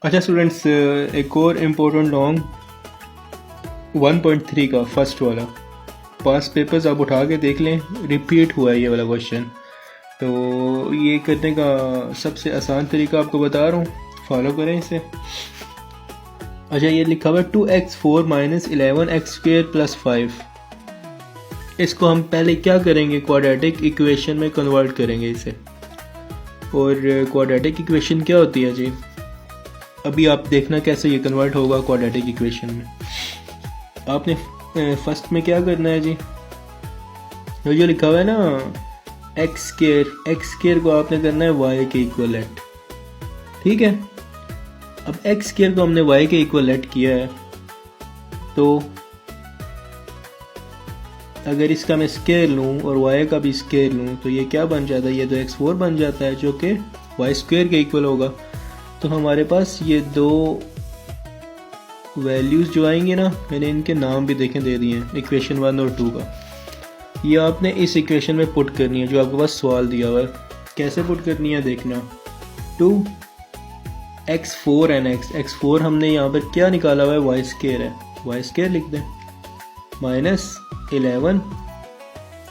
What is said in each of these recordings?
अच्छा स्टूडेंट्स, एक और इम्पोर्टेंट लॉन्ग 1.3 का फर्स्ट वाला पास पेपर्स आप उठा के देख लें, रिपीट हुआ है ये वाला क्वेश्चन। तो ये करने का सबसे आसान तरीका आपको बता रहा हूँ, फॉलो करें इसे। अच्छा, ये लिखा हुआ है 2x4 माइनस 11x² प्लस 5। इसको हम पहले क्या करेंगे, क्वाड्रेटिक इक्वेशन में कन्वर्ट करेंगे इसे। और क्वाड्रेटिक इक्वेशन क्या होती है जी, अभी आप देखना कैसे ये कन्वर्ट होगा क्वाड्रेटिक इक्वेशन में। आपने फर्स्ट में क्या करना है जी, जो लिखा हुआ है ना एक्स स्केयर को आपने करना है वाई के इक्वलेट। ठीक है, अब एक्स स्केयर को हमने वाई के इक्वलेट किया है, तो अगर इसका मैं स्केयर लूँ और वाई का भी स्केयर लूँ तो ये क्या बन जाता है, ये तो x4 बन जाता है जो कि वाई स्क्वेयर के इक्वल होगा। तो हमारे पास ये दो वैल्यूज़ जो आएंगे ना, मैंने इनके नाम भी देखें दे दिए हैं, इक्वेशन 1 और 2 का। ये आपने इस इक्वेशन में पुट करनी है जो आपके पास सवाल दिया हुआ है। कैसे पुट करनी है देखना, 2x4 एन x4 हमने यहाँ पर क्या निकाला हुआ है, वाई स्क्वेयर है, वाई स्क्वेयर लिख दें, माइनस 11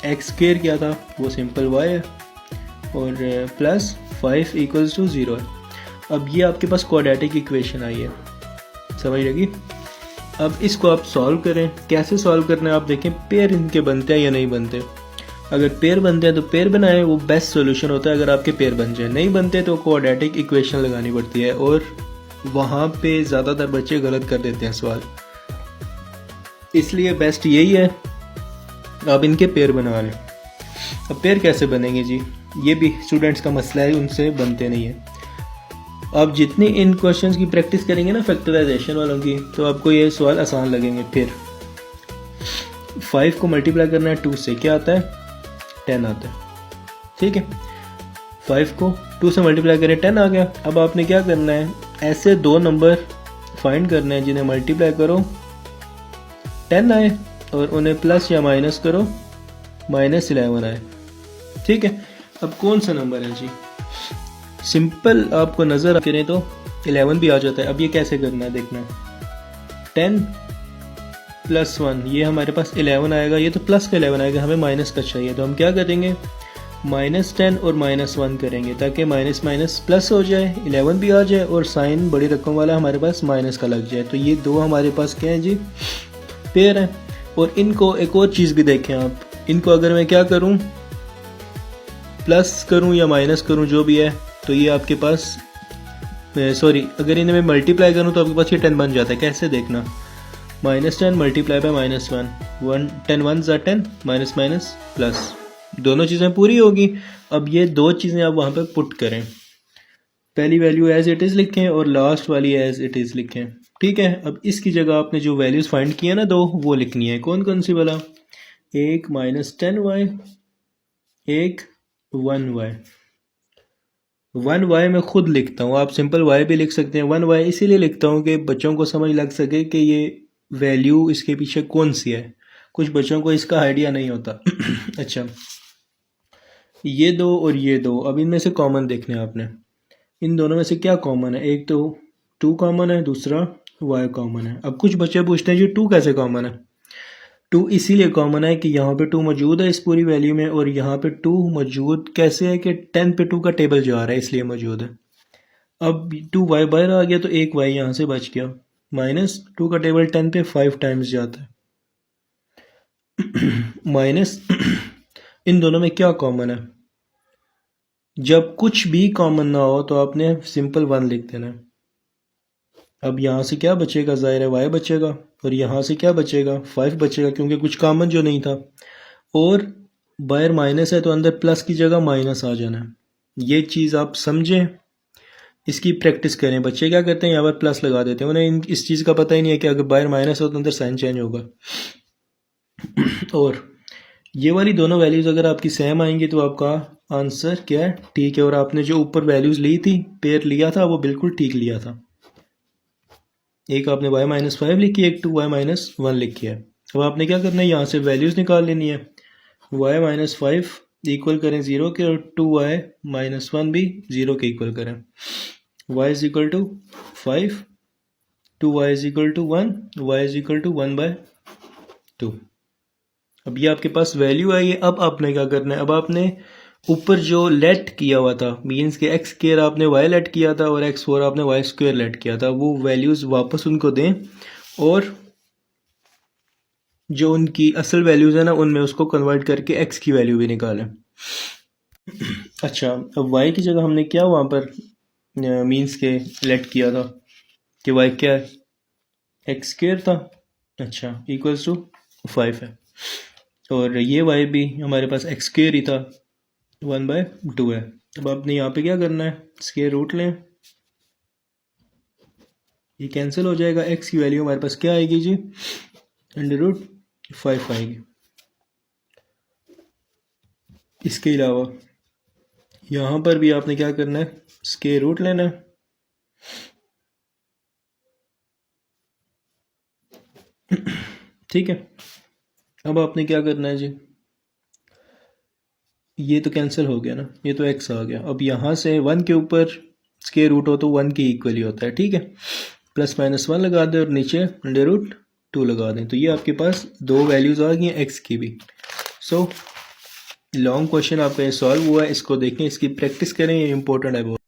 एक्स स्क्वेयर क्या था वो सिंपल y है, और प्लस 5 इक्वल्स टू 0 है। अब ये आपके पास क्वाड्रेटिक इक्वेशन आई है, समझ लगी। अब इसको आप सॉल्व करें। कैसे सॉल्व करना है आप देखें, पेयर इनके बनते हैं या नहीं बनते। अगर पेयर बनते हैं तो पेयर बनाएं, वो बेस्ट सोल्यूशन होता है। अगर आपके पेयर बन जाए, नहीं बनते तो क्वाड्रेटिक इक्वेशन लगानी पड़ती है, और वहाँ पे ज़्यादातर बच्चे गलत कर देते हैं सवाल, इसलिए बेस्ट यही है आप इनके पेयर बना लें। अब पेयर कैसे बनेंगे जी, ये भी स्टूडेंट्स का मसला है, उनसे बनते नहीं है। आप जितनी इन क्वेश्चंस की प्रैक्टिस करेंगे ना फैक्टराइजेशन वालों की, तो आपको ये सवाल आसान लगेंगे। फिर 5 को मल्टीप्लाई करना है 2 से, क्या आता है, 10 आता है। ठीक है, 5 को 2 से मल्टीप्लाई करें 10 आ गया। अब आपने क्या करना है, ऐसे दो नंबर फाइंड करने हैं जिन्हें मल्टीप्लाई करो 10 आए, और उन्हें प्लस या माइनस करो -11 आए। ठीक है, अब कौन सा नंबर है जी, सिंपल आपको नज़र करें तो 11 भी आ जाता है। अब ये कैसे करना है देखना, 10 प्लस 1, ये हमारे पास 11 आएगा, ये तो प्लस का 11 आएगा, हमें माइनस का चाहिए, तो हम क्या करेंगे, -10 और -1 करेंगे ताकि माइनस माइनस प्लस हो जाए, 11 भी आ जाए और साइन बड़ी रकम वाला हमारे पास माइनस का लग जाए। तो ये दो हमारे पास क्या है जी, पेयर है। और इनको एक और चीज़ भी देखें आप, इनको अगर मैं क्या करूं, प्लस करूं या माइनस करूं जो भी है, तो ये आपके पास सॉरी, अगर इन्हें मैं मल्टीप्लाई करूं तो आपके पास ये 10 बन जाता है। कैसे देखना, -10 मल्टीप्लाई बाय -1, 10 1 ज़ा 10, माइनस माइनस प्लस, दोनों चीज़ें पूरी होगी। अब ये दो चीज़ें आप वहाँ पर पुट करें, पहली वैल्यू एज इट इज़ लिखें और लास्ट वाली एज इट इज़ लिखें। ठीक है, अब इसकी जगह आपने जो वैल्यूज़ फाइंड किया ना दो, वो लिखनी है। कौन कौन सी वाला, एक -10y, एक 1y। 1y मैं खुद लिखता हूँ, आप सिंपल y भी लिख सकते हैं। 1y इसीलिए लिखता हूँ कि बच्चों को समझ लग सके कि ये वैल्यू इसके पीछे कौन सी है, कुछ बच्चों को इसका आइडिया नहीं होता। अच्छा, ये दो और ये दो, अब इनमें से कॉमन देखने आपने, इन दोनों में से क्या कॉमन है, एक तो 2 कॉमन है, दूसरा y कॉमन है। अब कुछ बच्चे पूछते हैं जी 2 कैसे कॉमन है। 2 इसीलिए कॉमन है कि यहाँ पे 2 मौजूद है इस पूरी वैल्यू में, और यहाँ पे 2 मौजूद कैसे है कि 10 पे 2 का टेबल जा रहा है इसलिए मौजूद है। अब 2y बाहर आ गया तो एक y यहाँ से बच गया, -2 का टेबल 10 पे 5 टाइम्स जाता है। माइनस इन दोनों में क्या कॉमन है, जब कुछ भी कॉमन ना हो तो आपने सिंपल 1 लिख देना है। अब यहाँ से क्या बचेगा, ज़ाहिर है y बचेगा, और यहाँ से क्या बचेगा, 5 बचेगा, क्योंकि कुछ कॉमन जो नहीं था। और बाहर माइनस है तो अंदर प्लस की जगह माइनस आ जाना है। ये चीज़ आप समझें, इसकी प्रैक्टिस करें। बच्चे क्या करते हैं, यहाँ पर प्लस लगा देते हैं, उन्हें इस चीज़ का पता ही नहीं है कि अगर बाहर माइनस हो तो अंदर साइन चेंज होगा। और ये वाली दोनों वैल्यूज़ अगर आपकी सेम आएंगी तो आपका आंसर क्या है, ठीक है। और आपने जो ऊपर वैल्यूज़ ली थी, पेयर लिया था, वो बिल्कुल ठीक लिया था। एक आपने y-5 लिखी है, एक 2y-1 लिखी है। अब आपने क्या करना है, यहाँ से वैल्यूज़ निकाल लेनी है। y-5 इक्वल करें 0 के, और 2y-1 भी 0 के इक्वल करें। y is equal to 5, 2y is equal to 1, y is equal to 1/2। अब ये आपके पास वैल्यू आई है। अब आपने क्या करना है, अब आपने ऊपर जो लेट किया हुआ था, मीन्स के एक्स स्क्वायर आपने वाई लेट किया था और एक्स फोर आपने वाई स्क्वायर लेट किया था, वो वैल्यूज़ वापस उनको दें और जो उनकी असल वैल्यूज़ है ना उनमें उसको कन्वर्ट करके एक्स की वैल्यू भी निकालें। अच्छा, अब वाई की जगह हमने क्या वहाँ पर मीन्स के लेट किया था कि वाई क्या है, एक्स स्क्वायर था। अच्छा, इक्वल्स टू 5 है और ये वाई भी हमारे पास एक्स स्क्वायर ही था, 1/2 है। अब आपने यहाँ पे क्या करना है, स्क्वायर रूट लें, ये कैंसिल हो जाएगा, एक्स की वैल्यू हमारे पास क्या आएगी जी, √5 आएगी। इसके अलावा यहाँ पर भी आपने क्या करना है, स्क्वायर रूट लेना है, ठीक है। अब आपने क्या करना है जी, ये तो कैंसिल हो गया ना, ये तो एक्स आ गया। अब यहाँ से 1 के ऊपर स्क्वायर रूट हो तो 1 के इक्वल ही होता है, ठीक है। +-1 लगा दें और नीचे √2 लगा दें, तो ये आपके पास दो वैल्यूज़ आ गई हैं एक्स की भी। सो लॉन्ग क्वेश्चन आपका ये सॉल्व हुआ है, इसको देखें, इसकी प्रैक्टिस करें, ये इंपॉर्टेंट है बहुत।